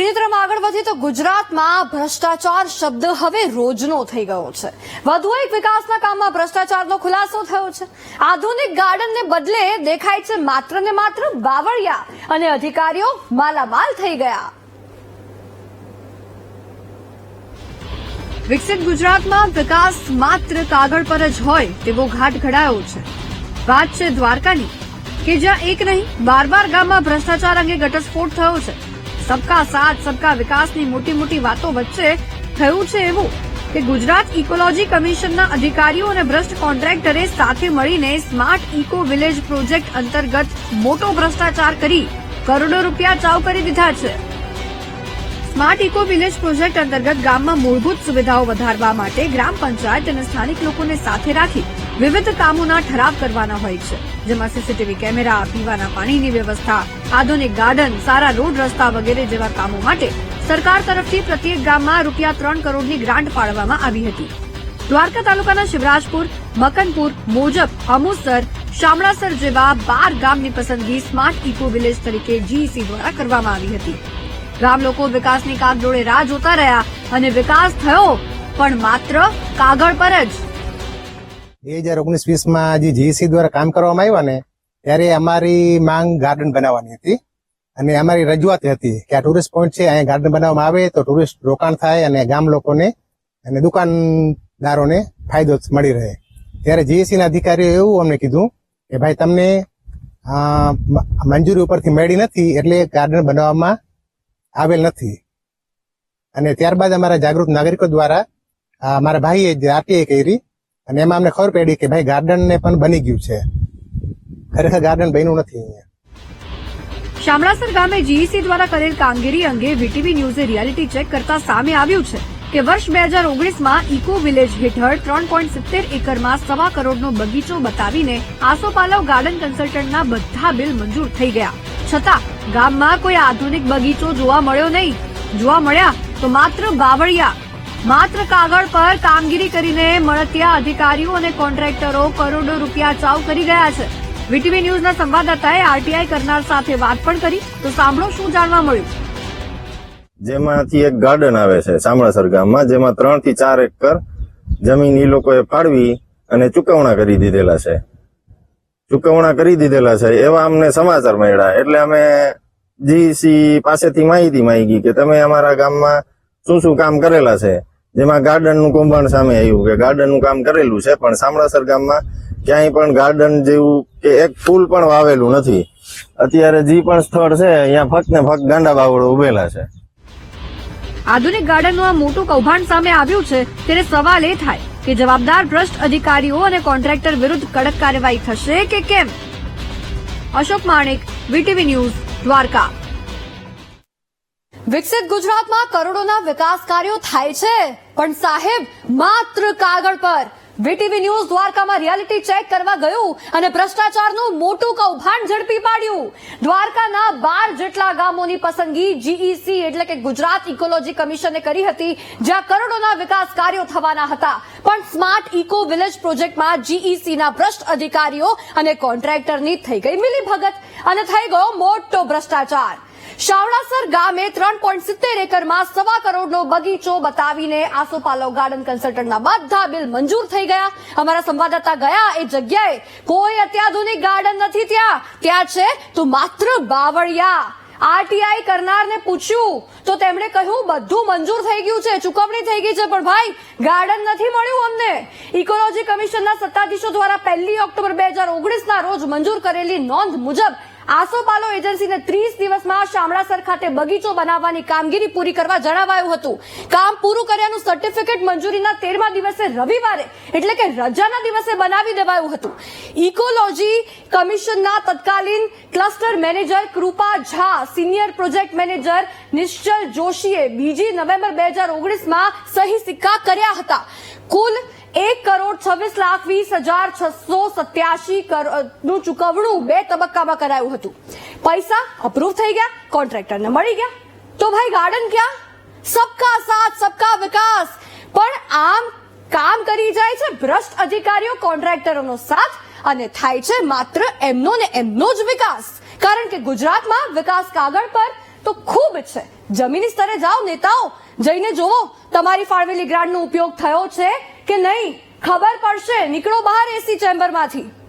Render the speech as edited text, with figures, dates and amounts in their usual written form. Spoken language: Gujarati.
ત્રીજી તરફ આગળ વધીએ તો ગુજરાતમાં ભ્રષ્ટાચાર શબ્દ હવે રોજનો થઈ ગયો છે। વધુ એક વિકાસના કામમાં ભ્રષ્ટાચારનો ખુલાસો થયો છે। આધુનિક ગાર્ડનને બદલે દેખાય છે માત્ર ને માત્ર બાવળિયા અને અધિકારીઓ માલામાલ થઈ ગયા। વિકસિત ગુજરાતમાં વિકાસ માત્ર કાગળ પર જ હોય તેવો ઘાટ ઘડાયો છે। વાત છે દ્વારકાની કે જ્યાં એક નહીં 12 ગામમાં ભ્રષ્ટાચાર અંગે ઘટસ્ફોટ થયો છે। सबका साथ सबका विकासની મોટી મોટી વાતો વચ્ચે થયું છે એવું કે ગુજરાત ઇકોલોજી કમિશનના અધિકારીઓ અને ભ્રષ્ટ કોન્ટ્રાક્ટરે સાથે મળીને સ્માર્ટ ઇકો વિલેજ પ્રોજેક્ટ અંતર્ગત મોટો ભ્રષ્ટાચાર કરી કરોડો રૂપિયા ચાઉ કરી દીધા છે। સ્માર્ટ ઇકો વિલેજ પ્રોજેક્ટ અંતર્ગત ગામમાં મૂળભૂત સુવિધાઓ વધારવા માટે ગ્રામ પંચાયત અને સ્થાનિક લોકોને સાથે રાખી વિવિધ કામોના ઠરાવ કરવાના હોય છે, જેમાં સીસીટીવી કેમેરા, પીવાના પાણીની વ્યવસ્થા, આધુનિક ગાર્ડન, સારા રોડ રસ્તા વગેરે જેવા કામો માટે સરકાર તરફથી પ્રત્યેક ગામમાં ₹3 કરોડની ગ્રાન્ટ ફાળવવામાં આવી હતી। દ્વારકા તાલુકાના શિવરાજપુર, મકનપુર, મોજપ, અમુસર, શામળાસર જેવા 12 ગામની પસંદગી સ્માર્ટ ઇકો વિલેજ તરીકે જીઈસી દ્વારા કરવામાં આવી હતી। ગામ લોકો વિકાસની કાગડોળે રાહ જોતા રહ્યા અને વિકાસ થયો પણ માત્ર કાગળ પર જ। 2019-20માં જે જીઈસી દ્વારા કામ કરવામાં આવ્યા ને ત્યારે અમારી માંગ ગાર્ડન બનાવવાની હતી અને અમારી રજૂઆત હતી કે આ ટુરિસ્ટ પોઈન્ટ છે, અહીંયા ગાર્ડન બનાવવામાં આવે તો ટુરિસ્ટ રોકાણ થાય અને ગામ લોકોને અને દુકાનદારોને ફાયદો મળી રહે। ત્યારે જીઈસી ના અધિકારીઓ એવું અમને કીધું કે ભાઈ તમને મંજૂરી ઉપરથી મળી નથી એટલે ગાર્ડન બનાવવામાં આવેલ નથી। અને ત્યારબાદ અમારા જાગૃત નાગરિકો દ્વારા મારા ભાઈએ જે આરટીઆઈ કરી અને એમાં અમને ખબર પડી કે ભાઈ ગાર્ડન ને પણ બની ગયું છે, ખરેખર ગાર્ડન બન્યું નથી અહીંયા। શામળાસર ગામે જીઈસી દ્વારા કરેલ કામગીરી અંગે વીટીવી ન્યૂઝે રિયાલિટી ચેક કરતા સામે આવ્યું છે કે વર્ષ 2019માં ઇકો વિલેજ હેઠળ 3.70 એકરમાં 1.25 કરોડનો બગીચો બતાવીને આસોપાલવ ગાર્ડન કન્સલ્ટન્ટના બધા બિલ મંજૂર થઈ ગયા, છતાં ગામમાં કોઈ આધુનિક બગીચો જોવા મળ્યો નહીં। જોવા મળ્યા તો માત્ર બાવળિયા, માત્ર કાગળ પર કામગીરી કરીને મળતિયા અધિકારીઓ અને કોન્ટ્રાક્ટરો કરોડો રૂપિયા ચાઉ કરી ગયા છે। વીટીવી ન્યૂઝના સંવાદદાતાએ આરટીઆઈ કરનાર સાથે વાત પણ કરી તો સાંભળો શું જાણવા મળ્યું। જેમાંથી એક ગાર્ડન આવે છે શામળાસર ગામમાં, જેમાં 3 થી 4 એકર જમીન એ લોકોએ ફાળવી અને ચૂકવણા કરી દીધેલા છે। એવા અમને સમાચાર મળ્યા એટલે અમે જીઈસી પાસેથી માહિતી માંગી કે તમે અમારા ગામમાં શું શું કામ કરેલા છે, જેમાં ગાર્ડનનું કૌભાંડ સામે આવ્યું કે ગાર્ડનનું કામ કરેલું છે પણ શામળાસર ગામમાં ક્યાંય પણ ગાર્ડન જેવું કે એક ફૂલ પણ વાવેલું નથી। અત્યારે જે પણ સ્થળ છે અહીંયા ફક્ત ને ફક્ત ગાંડા બાવળો ઉભેલા છે। આધુનિક ગાર્ડનનું આ મોટું કૌભાંડ સામે આવ્યું છે ત્યારે સવાલ એ થાય કે જવાબદાર ભ્રષ્ટ અધિકારીઓ અને કોન્ટ્રાક્ટર વિરુદ્ધ કડક કાર્યવાહી થશે કે કેમ। અશોક માણેક, વીટીવી ન્યૂઝ, દ્વારકા। વિકસિત ગુજરાતમાં કરોડોના વિકાસ કાર્યો થાય છે પણ સાહેબ માત્ર કાગળ પર। વીટીવી ન્યૂઝ દ્વારકામાં રિયાલિટી ચેક કરવા ગયું અને ભ્રષ્ટાચારનું મોટું કૌભાંડ ઝડપી પાડ્યું। દ્વારકાના 12 જેટલા ગામોની પસંદગી જીઈસી એટલે કે ગુજરાત ઇકોલોજી કમિશને કરી હતી, જ્યાં કરોડોના વિકાસ કાર્યો થવાના હતા, પણ સ્માર્ટ ઇકો વિલેજ પ્રોજેક્ટમાં જીઈસીના ભ્રષ્ટ અધિકારીઓ અને કોન્ટ્રાક્ટરની થઈ ગઈ મિલીભગત અને થઈ ગયો મોટો ભ્રષ્ટાચાર। શામળાસર ગામે 3.70 એકરમાં 1.25 કરોડનો બગીચો બતાવીને આસોપાલવ ગાર્ડન કન્સલ્ટન્ટના બધા બિલ મંજૂર થઈ ગયા। અમારા સંવાદદાતા ગયા એ જગ્યાએ કોઈ અત્યાધુનિક ગાર્ડન નથી, ત્યાં છે તો માત્ર બાવળિયા। આરટીઆઈ કરનારને પૂછ્યું તો તેમણે કહ્યું બધું મંજૂર થઈ ગયું છે, ચૂકવણી થઈ ગઈ છે, પણ ભાઈ ગાર્ડન નથી મળ્યું અમને। ઇકોલોજી કમિશનના સત્તાધીશો દ્વારા 1 ઓક્ટોબર 2019ના રોજ મંજૂર કરેલી નોંધ મુજબ આસોપાલો એજન્સીને 30 દિવસમાં શામળાસર ખાતે બગીચો બનાવવાની કામગીરી પૂરી કરવા જણાવાયું હતું। કામ પૂરું કર્યાનું સર્ટિફિકેટ મંજૂરીના 13મા દિવસે રવિવારે એટલે કે રજાના દિવસે બનાવી દેવાયું હતું। ઇકોલોજી કમિશનના તત્કાલીન ક્લસ્ટર મેનેજર કૃપા Jha, senior project manager Nishchal જોશીએ 2 નવેમ્બર 2019માં સહી સિક્કા કર્યા હતા। કુલ ₹1,26,20,687 નું ચૂકવણું 2 તબક્કામાં કરાયું હતું। પૈસા અપ્રૂવ થઈ ગયા, કોન્ટ્રાક્ટરને મળી ગયા, તો ભાઈ ગાર્ડન ક્યાં? સબકા સાથ સબકા વિકાસ, પણ આમ કામ કરી જાય છે ભ્રષ્ટ અધિકારીઓ, કોન્ટ્રાક્ટરોનો સાથ અને થાય છે માત્ર એમનો ને એમનો જ વિકાસ। કારણ કે ગુજરાતમાં વિકાસ કાગળ પર તો ખૂબ છે. જમીની સ્તરે જાઓ નેતાઓ, જઈને જુઓ તમારી ફાળવેલી ગ્રાન્ટનો ઉપયોગ થયો છે કે નહીં. ખબર પડશે. નીકળો બહાર એસી ચેમ્બરમાંથી.